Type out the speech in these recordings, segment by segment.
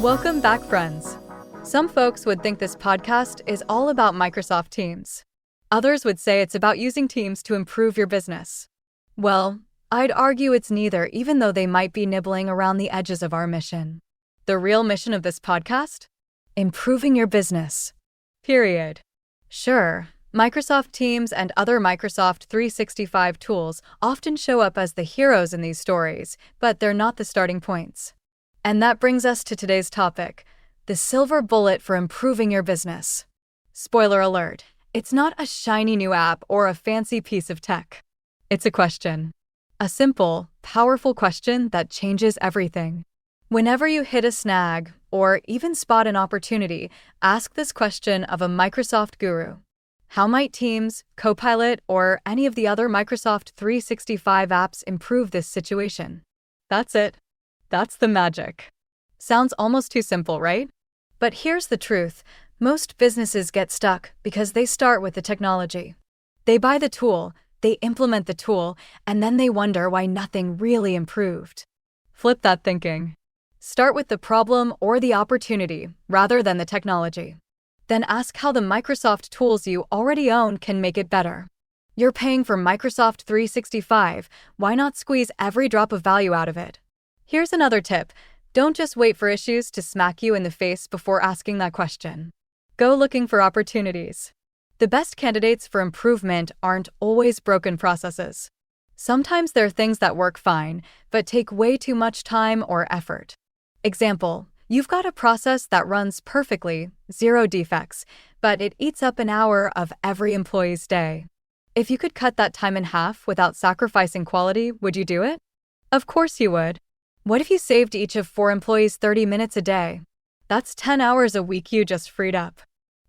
Welcome back, friends. Some folks would think this podcast is all about Microsoft Teams. Others would say it's about using Teams to improve your business. Well, I'd argue it's neither, even though they might be nibbling around the edges of our mission. The real mission of this podcast? Improving your business. Period. Sure, Microsoft Teams and other Microsoft 365 tools often show up as the heroes in these stories, but they're not the starting points. And that brings us to today's topic, the silver bullet for improving your business. Spoiler alert, it's not a shiny new app or a fancy piece of tech. It's a question. A simple, powerful question that changes everything. Whenever you hit a snag or even spot an opportunity, ask this question of a Microsoft guru. How might Teams, Copilot, or any of the other Microsoft 365 apps improve this situation? That's it. That's the magic. Sounds almost too simple, right? But here's the truth. Most businesses get stuck because they start with the technology. They buy the tool, they implement the tool, and then they wonder why nothing really improved. Flip that thinking. Start with the problem or the opportunity rather than the technology. Then ask how the Microsoft tools you already own can make it better. You're paying for Microsoft 365, why not squeeze every drop of value out of it? Here's another tip. Don't just wait for issues to smack you in the face before asking that question. Go looking for opportunities. The best candidates for improvement aren't always broken processes. Sometimes they're things that work fine, but take way too much time or effort. Example, you've got a process that runs perfectly, zero defects, but it eats up an hour of every employee's day. If you could cut that time in half without sacrificing quality, would you do it? Of course you would. What if you saved each of 4 employees 30 minutes a day? That's 10 hours a week you just freed up.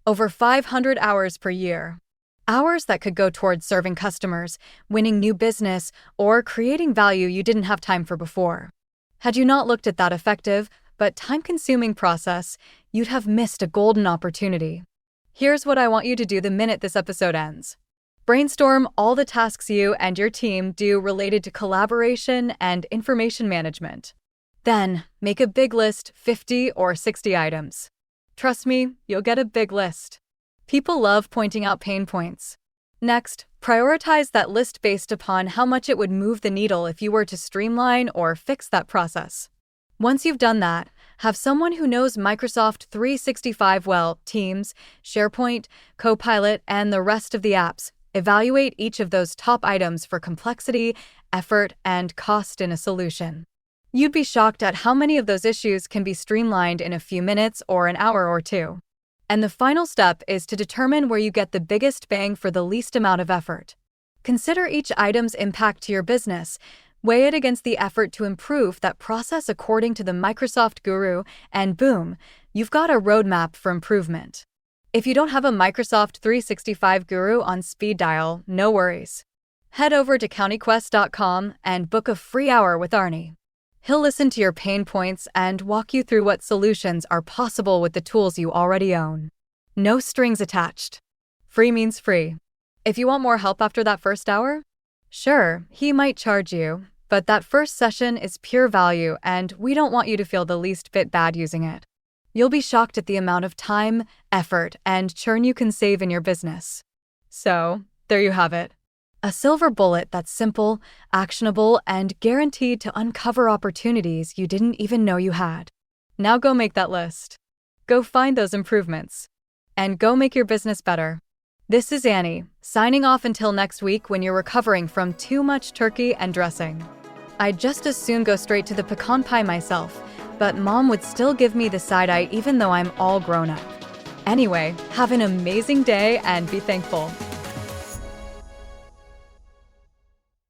Over 500 hours per year. Hours that could go towards serving customers, winning new business, or creating value you didn't have time for before. Had you not looked at that effective, but time-consuming process, you'd have missed a golden opportunity. Here's what I want you to do the minute this episode ends. Brainstorm all the tasks you and your team do related to collaboration and information management. Then, make a big list, 50 or 60 items. Trust me, you'll get a big list. People love pointing out pain points. Next, prioritize that list based upon how much it would move the needle if you were to streamline or fix that process. Once you've done that, have someone who knows Microsoft 365 well, Teams, SharePoint, Copilot, and the rest of the apps, evaluate each of those top items for complexity, effort, and cost in a solution. You'd be shocked at how many of those issues can be streamlined in a few minutes or an hour or two. And the final step is to determine where you get the biggest bang for the least amount of effort. Consider each item's impact to your business, weigh it against the effort to improve that process according to the Microsoft guru, and boom, you've got a roadmap for improvement. If you don't have a Microsoft 365 guru on speed dial, no worries. Head over to countyquest.com and book a free hour with Arnie. He'll listen to your pain points and walk you through what solutions are possible with the tools you already own. No strings attached. Free means free. If you want more help after that first hour, sure, he might charge you, but that first session is pure value and we don't want you to feel the least bit bad using it. You'll be shocked at the amount of time, effort, and churn you can save in your business. So, there you have it. A silver bullet that's simple, actionable, and guaranteed to uncover opportunities you didn't even know you had. Now go make that list. Go find those improvements. And go make your business better. This is Annie, signing off until next week when you're recovering from too much turkey and dressing. I'd just as soon go straight to the pecan pie myself, but Mom would still give me the side eye even though I'm all grown up. Anyway, have an amazing day and be thankful.